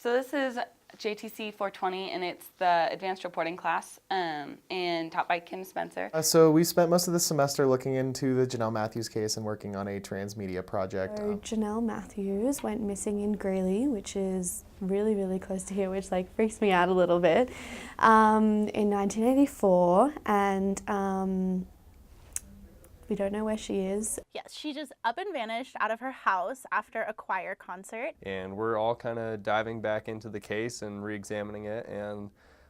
So this is JTC 420, and it's the advanced reporting class, and taught by Kim Spencer. So we spent most of the semester looking into the Jonelle Matthews case and working on a transmedia project. So Jonelle Matthews went missing in Greeley, which is really, really close to here, which freaks me out a little bit, in 1984, and we don't know where she is. Yes, she just up and vanished out of her house after a choir concert. And we're all kind of diving back into the case and re-examining it and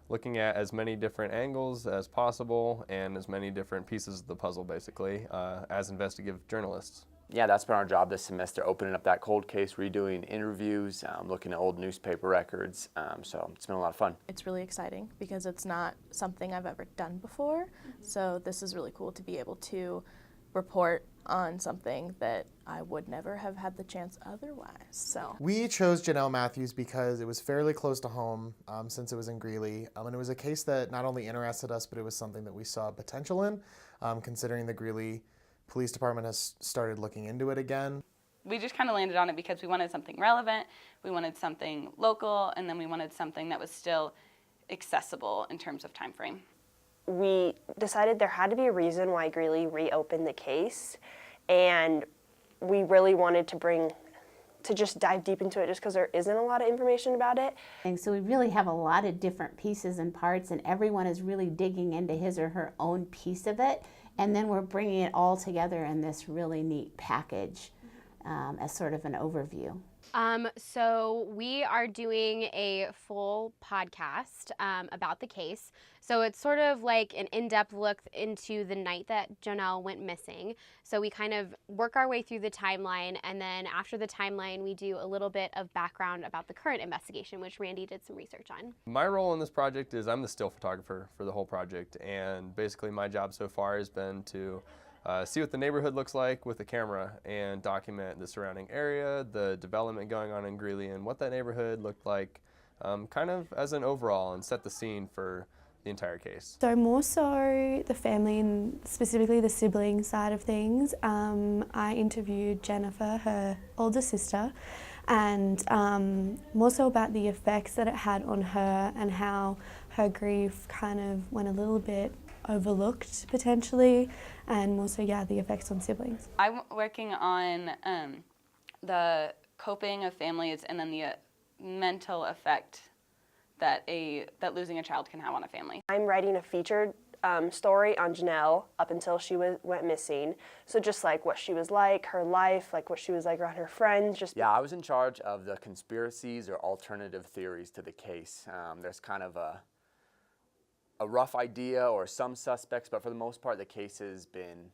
looking at as many different angles as possible and as many different pieces of the puzzle, basically, as investigative journalists. Yeah, that's been our job this semester, opening up that cold case, redoing interviews, looking at old newspaper records, so it's been a lot of fun. It's really exciting because it's not something I've ever done before, so this is really cool to be able to report on something that I would never have had the chance otherwise. So We chose Jonelle Matthews because it was fairly close to home since it was in Greeley, and it was a case that not only interested us, but it was something that we saw potential in, considering the Greeley Police Department has started looking into it again. We just kind of landed on it because we wanted something relevant, we wanted something local, and then we wanted something that was still accessible in terms of time frame. We decided there had to be a reason why Greeley reopened the case, and we really wanted to just dive deep into it just because there isn't a lot of information about it. And so we really have a lot of different pieces and parts, and everyone is really digging into his or her own piece of it, and then we're bringing it all together in this really neat package as sort of an overview. So we are doing a full podcast about the case. So it's sort of like an in-depth look into the night that Jonelle went missing. So we kind of work our way through the timeline, and then after the timeline, we do a little bit of background about the current investigation, which Randy did some research on. My role in this project is I'm the still photographer for the whole project, and basically my job so far has been to see what the neighborhood looks like with a camera and document the surrounding area, the development going on in Greeley, and what that neighborhood looked like kind of as an overall, and set the scene for the entire case. So more so the family and specifically the sibling side of things. I interviewed Jennifer, her older sister, and more so about the effects that it had on her and how her grief kind of went a little bit overlooked potentially, and more so, the effects on siblings. I'm working on the coping of families and then the mental effect that losing a child can have on a family. I'm writing a featured story on Jonelle up until she went missing. So just what she was like, her life, what she was like around her friends. Yeah, I was in charge of the conspiracies or alternative theories to the case. There's kind of a rough idea or some suspects, but for the most part the case has been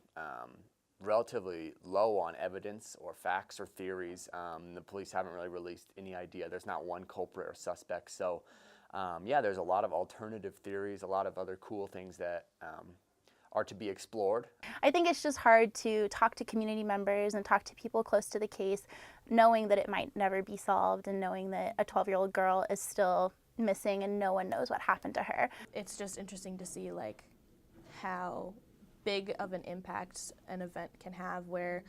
relatively low on evidence or facts or theories. The police haven't really released any idea. There's not one culprit or suspect. So yeah, there's a lot of alternative theories, a lot of other cool things that are to be explored. I think it's just hard to talk to community members and talk to people close to the case, knowing that it might never be solved and knowing that a 12-year-old girl is still missing and no one knows what happened to her. it's just interesting to see how big of an impact an event can have, where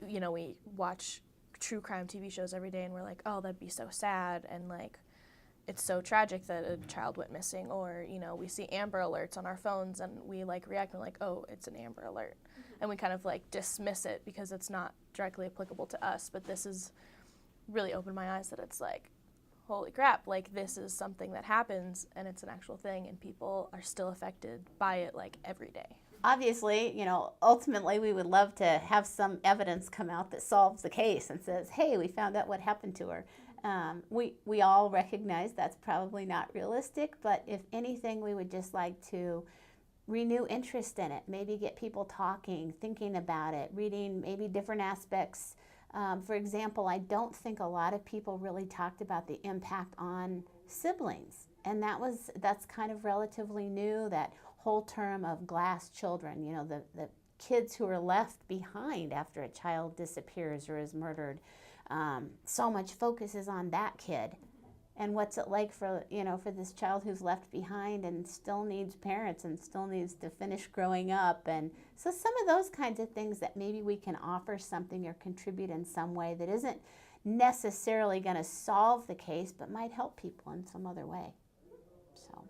we watch true crime TV shows every day and we're like, oh, that'd be so sad, and it's so tragic that a child went missing, or we see Amber Alerts on our phones and we react and oh, it's an Amber Alert, and we kind of dismiss it because it's not directly applicable to us. But this has really opened my eyes that it's holy crap, this is something that happens and it's an actual thing, and people are still affected by it every day. Obviously, ultimately we would love to have some evidence come out that solves the case and says, hey, we found out what happened to her. We all recognize that's probably not realistic, but if anything, we would just like to renew interest in it, maybe get people talking, thinking about it, reading maybe different aspects. For example, I don't think a lot of people really talked about the impact on siblings, and that's kind of relatively new, that whole term of glass children, the kids who are left behind after a child disappears or is murdered. So much focus is on that kid, and what's it like for this child who's left behind and still needs parents and still needs to finish growing up. And so some of those kinds of things that maybe we can offer something or contribute in some way that isn't necessarily going to solve the case, but might help people in some other way. So.